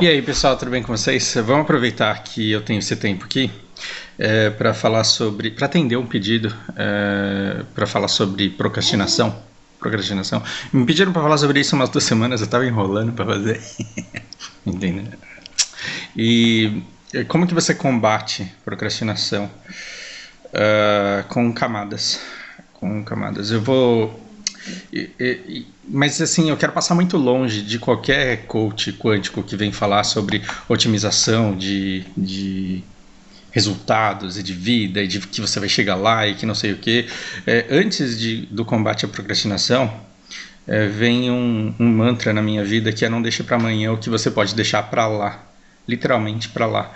E aí, pessoal, tudo bem com vocês? Vamos aproveitar que eu tenho esse tempo aqui para falar sobre, para atender um pedido, para falar sobre procrastinação. Procrastinação. Me pediram para falar sobre isso umas 2 semanas, eu estava enrolando para fazer. Entendeu? E como que você combate procrastinação? Com camadas. Com camadas. Eu vou. Mas assim, eu quero passar muito longe de qualquer coach quântico que vem falar sobre otimização de resultados e de vida e de que você vai chegar lá e que não sei o que. Antes do combate à procrastinação, vem um mantra na minha vida que é: não deixe para amanhã o que você pode deixar para lá. Literalmente para lá.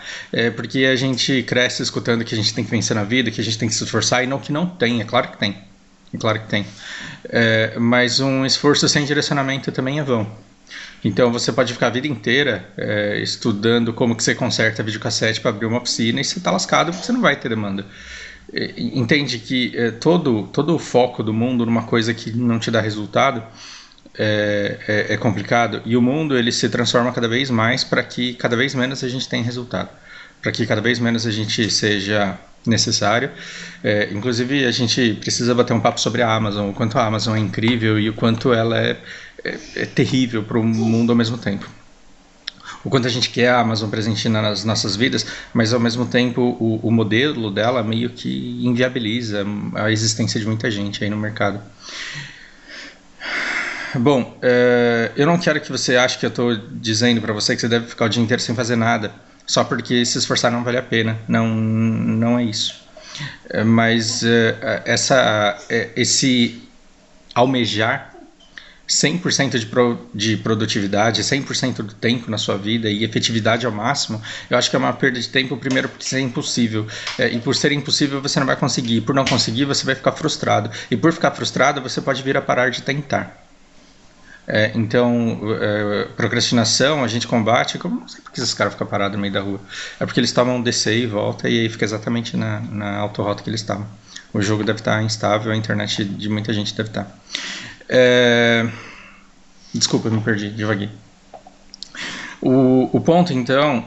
Porque a gente cresce escutando que a gente tem que vencer na vida, que a gente tem que se esforçar, e não que não tem, é claro que tem. Claro que tem. Mas um esforço sem direcionamento também é vão. Então você pode ficar a vida inteira estudando como que você conserta videocassete para abrir uma oficina e você está lascado porque você não vai ter demanda. Entende que todo o foco do mundo numa coisa que não te dá resultado é complicado, e o mundo ele se transforma cada vez mais para que cada vez menos a gente tenha resultado, para que cada vez menos a gente seja necessário. Inclusive a gente precisa bater um papo sobre a Amazon, o quanto a Amazon é incrível e o quanto ela é terrível para o mundo ao mesmo tempo. O quanto a gente quer a Amazon presente nas nossas vidas, mas ao mesmo tempo o modelo dela meio que inviabiliza a existência de muita gente aí no mercado. Bom, eu não quero que você ache que eu estou dizendo para você que você deve ficar o dia inteiro sem fazer nada, só porque se esforçar não vale a pena. Não é isso. Mas esse almejar 100% de produtividade, 100% do tempo na sua vida e efetividade ao máximo, eu acho que é uma perda de tempo, primeiro porque é impossível. E por ser impossível você não vai conseguir. Por não conseguir você vai ficar frustrado. E por ficar frustrado você pode vir a parar de tentar. Então, procrastinação a gente combate. Não sei por que esses caras ficam parados no meio da rua. É porque eles tomam um DC e volta, e aí fica exatamente na autorrota que eles estavam. O jogo deve estar instável, a internet de muita gente deve estar. Desculpa, eu me perdi, devaguei. O ponto, então,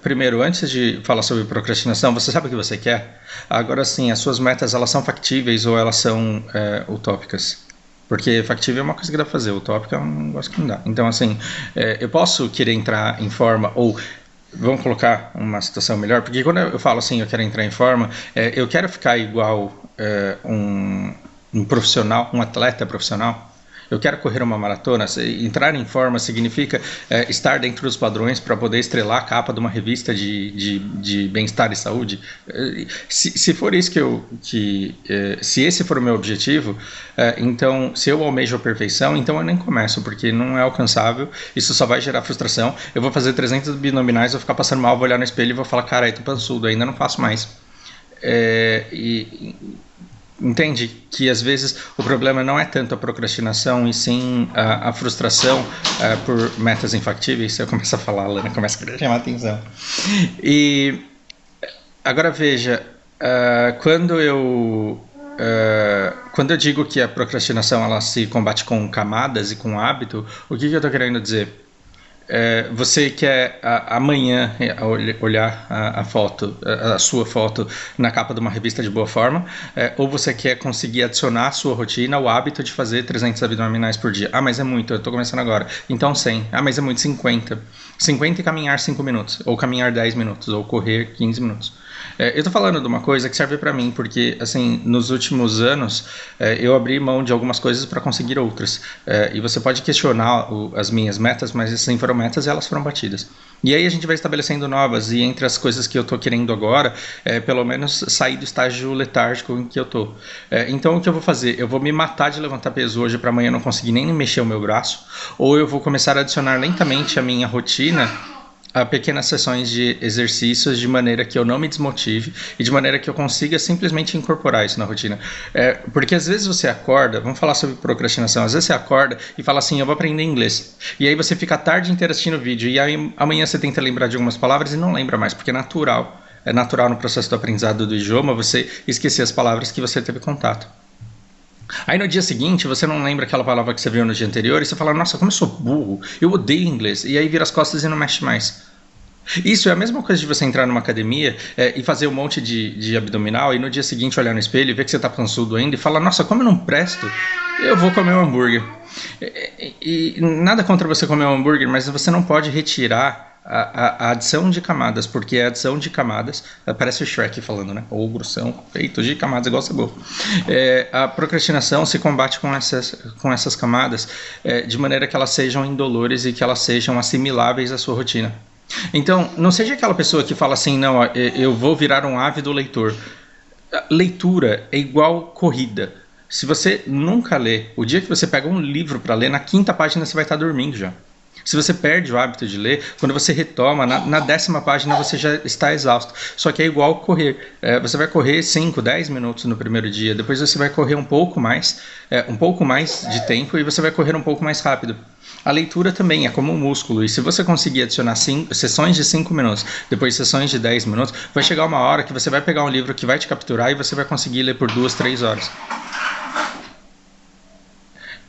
primeiro, antes de falar sobre procrastinação, você sabe o que você quer? Agora sim, as suas metas, elas são factíveis ou elas são utópicas? Porque factível é uma coisa que dá pra fazer, utópico é um negócio que não dá. Então, assim, eu posso querer entrar em forma, ou vamos colocar uma situação melhor, porque quando eu falo assim, eu quero entrar em forma, eu quero ficar igual um profissional, um atleta profissional. Eu quero correr uma maratona. Entrar em forma significa estar dentro dos padrões para poder estrelar a capa de uma revista de bem-estar e saúde. Se for isso se esse for o meu objetivo, então, se eu almejo a perfeição, então eu nem começo, porque não é alcançável. Isso só vai gerar frustração. Eu vou fazer 300 binominais, vou ficar passando mal, vou olhar no espelho e vou falar: cara, eu tô pançudo, ainda não faço mais. Entende que às vezes o problema não é tanto a procrastinação e sim a frustração por metas infactíveis. Eu começo a falar, a Lana começa a querer chamar a atenção. E agora veja, quando eu digo que a procrastinação ela se combate com camadas e com hábito, o que eu estou querendo dizer? Você quer amanhã olhar a sua foto na capa de uma revista de boa forma, ou você quer conseguir adicionar à sua rotina o hábito de fazer 300 abdominais por dia? Mas é muito, eu estou começando agora. Então 100. Mas é muito, 50 e caminhar 5 minutos, ou caminhar 10 minutos, ou correr 15 minutos. Eu estou falando de uma coisa que serve para mim, porque assim, nos últimos anos eu abri mão de algumas coisas para conseguir outras. E você pode questionar as minhas metas, mas assim foram metas e elas foram batidas. E aí a gente vai estabelecendo novas, e entre as coisas que eu estou querendo agora, pelo menos sair do estágio letárgico em que eu estou. Então o que eu vou fazer? Eu vou me matar de levantar peso hoje para amanhã não conseguir nem mexer o meu braço, ou eu vou começar a adicionar lentamente à minha rotina a pequenas sessões de exercícios, de maneira que eu não me desmotive e de maneira que eu consiga simplesmente incorporar isso na rotina. Porque às vezes você acorda, vamos falar sobre procrastinação, às vezes você acorda e fala assim: eu vou aprender inglês. E aí você fica a tarde inteira assistindo o vídeo, e aí amanhã você tenta lembrar de algumas palavras e não lembra mais, porque é natural. É natural no processo do aprendizado do idioma você esquecer as palavras que você teve contato. Aí no dia seguinte você não lembra aquela palavra que você viu no dia anterior e você fala, nossa, como eu sou burro, eu odeio inglês. E aí vira as costas e não mexe mais. Isso é a mesma coisa de você entrar numa academia e fazer um monte de abdominal e no dia seguinte olhar no espelho e ver que você tá pançudo ainda e falar, nossa, como eu não presto, eu vou comer um hambúrguer. E nada contra você comer um hambúrguer, mas você não pode retirar a adição de camadas, porque a adição de camadas, parece o Shrek falando, né? Ogros são feitos de camadas igual cebola. A procrastinação se combate com essas camadas de maneira que elas sejam indolores e que elas sejam assimiláveis à sua rotina. Então, não seja aquela pessoa que fala assim, não, eu vou virar um ávido leitor. Leitura é igual corrida. Se você nunca lê, o dia que você pega um livro para ler, na 5ª página você vai estar dormindo já. Se você perde o hábito de ler, quando você retoma, na 10ª página você já está exausto. Só que é igual correr. Você vai correr 5, 10 minutos no primeiro dia, depois você vai correr um pouco mais de tempo e você vai correr um pouco mais rápido. A leitura também é como um músculo, e se você conseguir adicionar sessões de 5 minutos, depois sessões de 10 minutos, vai chegar uma hora que você vai pegar um livro que vai te capturar e você vai conseguir ler por 2, 3 horas.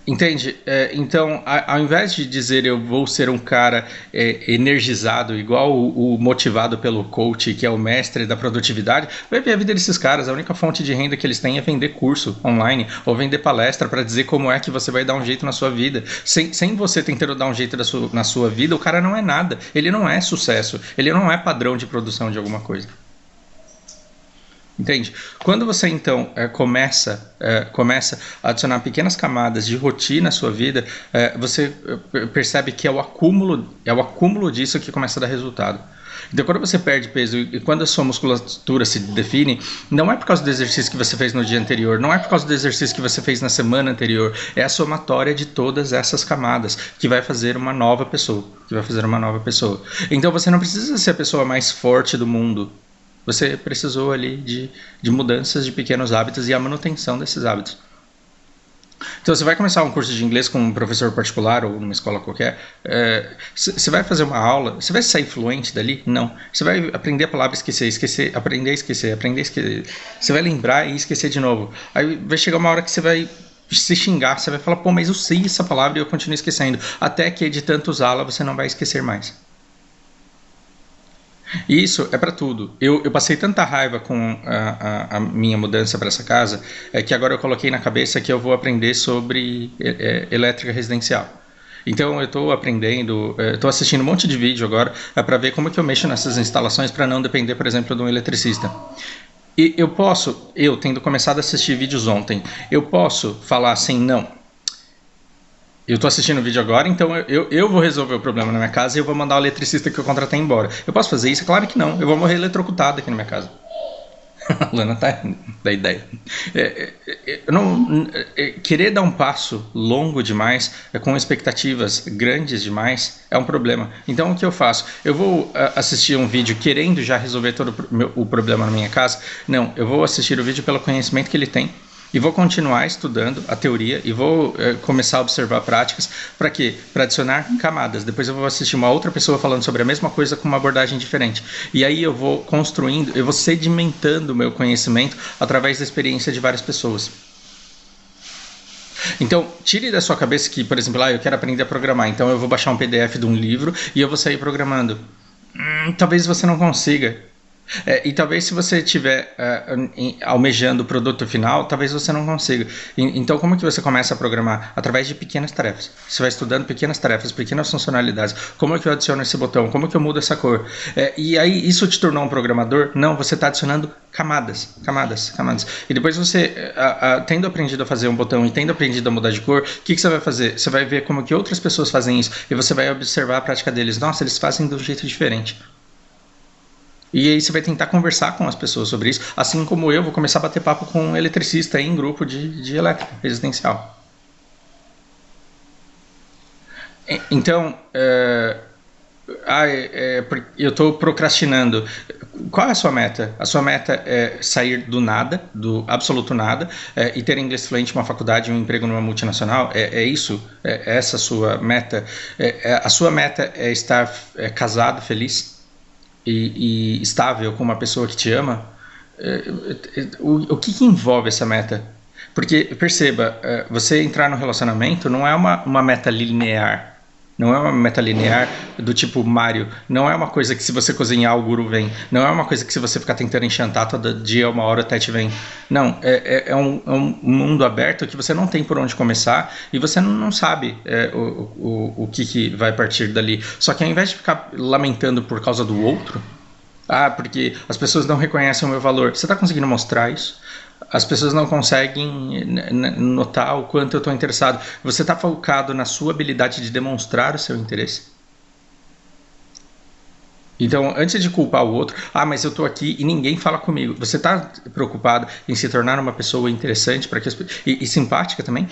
Entende? Então, ao invés de dizer eu vou ser um cara energizado, igual o motivado pelo coach, que é o mestre da produtividade, vai ver a vida desses caras. A única fonte de renda que eles têm é vender curso online ou vender palestra para dizer como é que você vai dar um jeito na sua vida. Sem você tentando dar um jeito na sua vida, o cara não é nada. Ele não é sucesso. Ele não é padrão de produção de alguma coisa. Entende? Quando você então começa a adicionar pequenas camadas de rotina à sua vida, você percebe que é o acúmulo disso que começa a dar resultado. Então, quando você perde peso e quando a sua musculatura se define, não é por causa do exercício que você fez no dia anterior, não é por causa do exercício que você fez na semana anterior, é a somatória de todas essas camadas que vai fazer uma nova pessoa. Então, você não precisa ser a pessoa mais forte do mundo. Você precisou ali de mudanças de pequenos hábitos e a manutenção desses hábitos. Então, você vai começar um curso de inglês com um professor particular ou numa escola qualquer, você vai fazer uma aula, você vai sair fluente dali? Não. Você vai aprender a palavra aprender a esquecer. Você vai lembrar e esquecer de novo. Aí vai chegar uma hora que você vai se xingar, você vai falar, pô, mas eu sei essa palavra e eu continuo esquecendo. Até que de tanto usá-la, você não vai esquecer mais. Isso é para tudo. Eu passei tanta raiva com a minha mudança para essa casa, que agora eu coloquei na cabeça que eu vou aprender sobre elétrica residencial. Então eu estou aprendendo, estou assistindo um monte de vídeo agora para ver como que eu mexo nessas instalações para não depender, por exemplo, de um eletricista. E eu tendo começado a assistir vídeos ontem, eu posso falar assim, não, eu tô assistindo o vídeo agora, então eu vou resolver o problema na minha casa e eu vou mandar o eletricista que eu contratei embora. Eu posso fazer isso? Claro que não. Eu vou morrer eletrocutado aqui na minha casa. A Lana tá da ideia. Querer dar um passo longo demais, com expectativas grandes demais, é um problema. Então o que eu faço? Eu vou assistir um vídeo querendo já resolver todo o problema na minha casa? Não, eu vou assistir o vídeo pelo conhecimento que ele tem. E vou continuar estudando a teoria e vou começar a observar práticas. Para quê? Para adicionar camadas. Depois eu vou assistir uma outra pessoa falando sobre a mesma coisa com uma abordagem diferente. E aí eu vou construindo, eu vou sedimentando o meu conhecimento através da experiência de várias pessoas. Então, tire da sua cabeça que, por exemplo, eu quero aprender a programar. Então eu vou baixar um PDF de um livro e eu vou sair programando. Talvez você não consiga. E talvez se você estiver almejando o produto final, talvez você não consiga. Então como que você começa a programar? Através de pequenas tarefas. Você vai estudando pequenas tarefas, pequenas funcionalidades. Como é que eu adiciono esse botão? Como é que eu mudo essa cor? E aí isso te tornou um programador? Não, você está adicionando camadas. E depois você, tendo aprendido a fazer um botão e tendo aprendido a mudar de cor, o que você vai fazer? Você vai ver como que outras pessoas fazem isso e você vai observar a prática deles. Nossa, eles fazem de um jeito diferente. E aí você vai tentar conversar com as pessoas sobre isso, assim como eu vou começar a bater papo com um eletricista em grupo de elétrica residencial. Então, eu estou procrastinando. Qual é a sua meta? A sua meta é sair do nada, do absoluto nada, e ter inglês fluente, uma faculdade, um emprego numa multinacional? É isso? É essa a sua meta? A sua meta é estar casado, feliz? E estável com uma pessoa que te ama? O que envolve essa meta? Porque, perceba, você entrar no relacionamento não é uma meta linear. Não é uma meta linear do tipo Mario. Não é uma coisa que se você cozinhar o guru vem. Não é uma coisa que se você ficar tentando enchantar todo dia, 1 hora o Tete vem. Não, é um mundo aberto que você não tem por onde começar e você não sabe o que vai partir dali. Só que ao invés de ficar lamentando por causa do outro, porque as pessoas não reconhecem o meu valor, você está conseguindo mostrar isso? As pessoas não conseguem notar o quanto eu estou interessado. Você está focado na sua habilidade de demonstrar o seu interesse. Então, antes de culpar o outro, mas eu estou aqui e ninguém fala comigo. Você está preocupado em se tornar uma pessoa interessante e simpática também,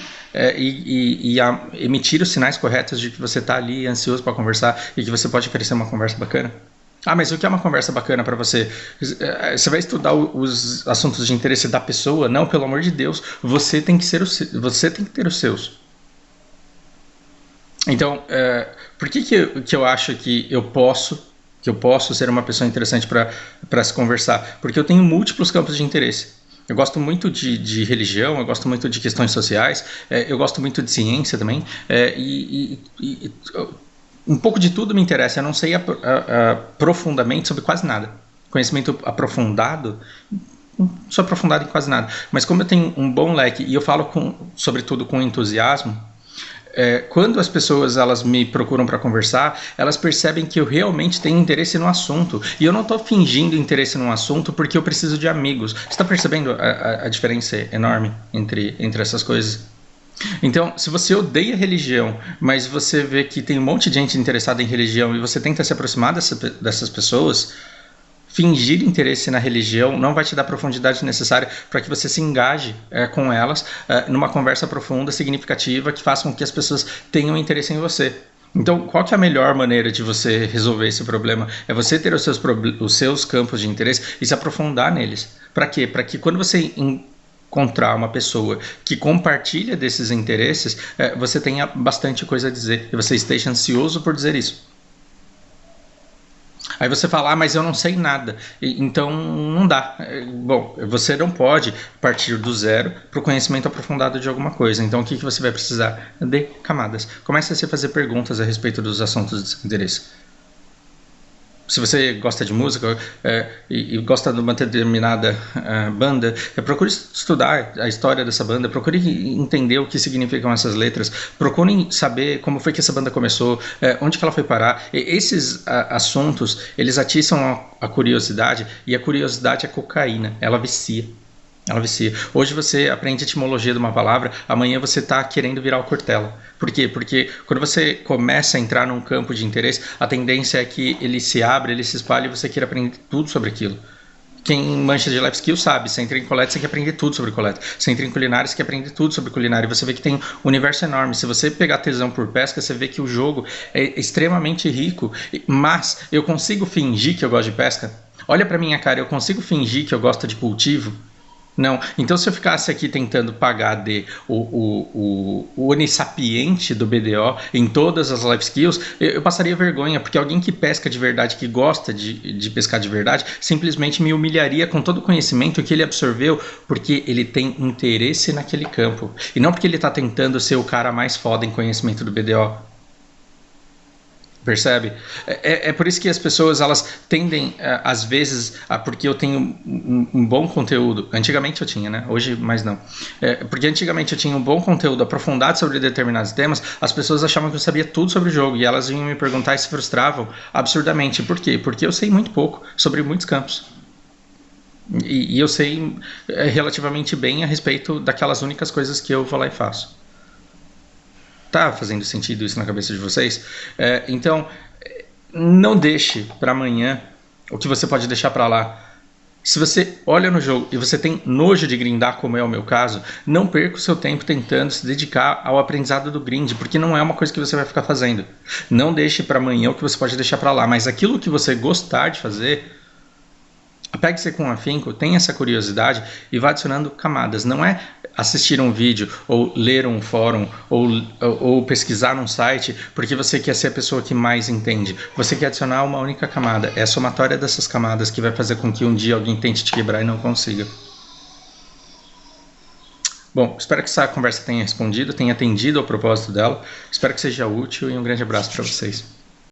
e emitir os sinais corretos de que você está ali ansioso para conversar e que você pode oferecer uma conversa bacana? Mas o que é uma conversa bacana para você? Você vai estudar os assuntos de interesse da pessoa? Não, pelo amor de Deus, você tem que ter os seus. Então, por que eu acho que eu posso ser uma pessoa interessante para se conversar? Porque eu tenho múltiplos campos de interesse. Eu gosto muito de religião, eu gosto muito de questões sociais, eu gosto muito de ciência também, um pouco de tudo me interessa. Eu não sei profundamente sobre quase nada. Conhecimento aprofundado, não sou aprofundado em quase nada. Mas como eu tenho um bom leque e eu falo sobretudo com entusiasmo, quando as pessoas elas me procuram para conversar, elas percebem que eu realmente tenho interesse no assunto. E eu não estou fingindo interesse num assunto porque eu preciso de amigos. Você está percebendo a diferença enorme entre essas coisas? Então, se você odeia religião, mas você vê que tem um monte de gente interessada em religião e você tenta se aproximar dessas pessoas, fingir interesse na religião não vai te dar a profundidade necessária para que você se engaje com elas numa conversa profunda, significativa, que faça com que as pessoas tenham interesse em você. Então, qual que é a melhor maneira de você resolver esse problema? É você ter os seus campos de interesse e se aprofundar neles. Para quê? Para que quando você encontrar uma pessoa que compartilha desses interesses, você tenha bastante coisa a dizer e você esteja ansioso por dizer isso. Aí você fala, mas eu não sei nada, então não dá. Bom, você não pode partir do zero para o conhecimento aprofundado de alguma coisa. Então o que você vai precisar? De camadas. Comece a se fazer perguntas a respeito dos assuntos de seu interesse. Se você gosta de música e gosta de uma determinada banda, procure estudar a história dessa banda, procure entender o que significam essas letras, procure saber como foi que essa banda começou, onde que ela foi parar. Esses assuntos, eles atiçam a curiosidade, e a curiosidade é cocaína, ela vicia. Ela vicia. Hoje você aprende a etimologia de uma palavra, amanhã você está querendo virar o Cortella. Por quê? Porque quando você começa a entrar num campo de interesse, a tendência é que ele se abre, ele se espalha e você queira aprender tudo sobre aquilo. Quem mancha de life skill sabe, você entra em coleta, você quer aprender tudo sobre coleta. Você entra em culinária, você quer aprender tudo sobre culinária. E você vê que tem um universo enorme. Se você pegar tesão por pesca, você vê que o jogo é extremamente rico. Mas eu consigo fingir que eu gosto de pesca? Olha pra minha cara, eu consigo fingir que eu gosto de cultivo? Não, então se eu ficasse aqui tentando pagar o Onisapiente do BDO em todas as life skills, eu passaria vergonha, porque alguém que pesca de verdade, que gosta de pescar de verdade, simplesmente me humilharia com todo o conhecimento que ele absorveu, porque ele tem interesse naquele campo, e não porque ele está tentando ser o cara mais foda em conhecimento do BDO. Percebe? É por isso que as pessoas elas tendem, às vezes, porque eu tenho um bom conteúdo. Antigamente eu tinha, né? Hoje mais não. Porque antigamente eu tinha um bom conteúdo aprofundado sobre determinados temas, as pessoas achavam que eu sabia tudo sobre o jogo e elas vinham me perguntar e se frustravam absurdamente. Por quê? Porque eu sei muito pouco sobre muitos campos. E eu sei relativamente bem a respeito daquelas únicas coisas que eu vou lá e faço. Tá fazendo sentido isso na cabeça de vocês? Então, não deixe para amanhã o que você pode deixar para lá. Se você olha no jogo e você tem nojo de grindar, como é o meu caso, não perca o seu tempo tentando se dedicar ao aprendizado do grind, porque não é uma coisa que você vai ficar fazendo. Não deixe para amanhã o que você pode deixar para lá, mas aquilo que você gostar de fazer, pegue-se com afinco, tenha essa curiosidade e vá adicionando camadas. Não é assistir um vídeo ou ler um fórum ou pesquisar num site porque você quer ser a pessoa que mais entende. Você quer adicionar uma única camada. É a somatória dessas camadas que vai fazer com que um dia alguém tente te quebrar e não consiga. Bom, espero que essa conversa tenha respondido, tenha atendido ao propósito dela. Espero que seja útil e um grande abraço para vocês.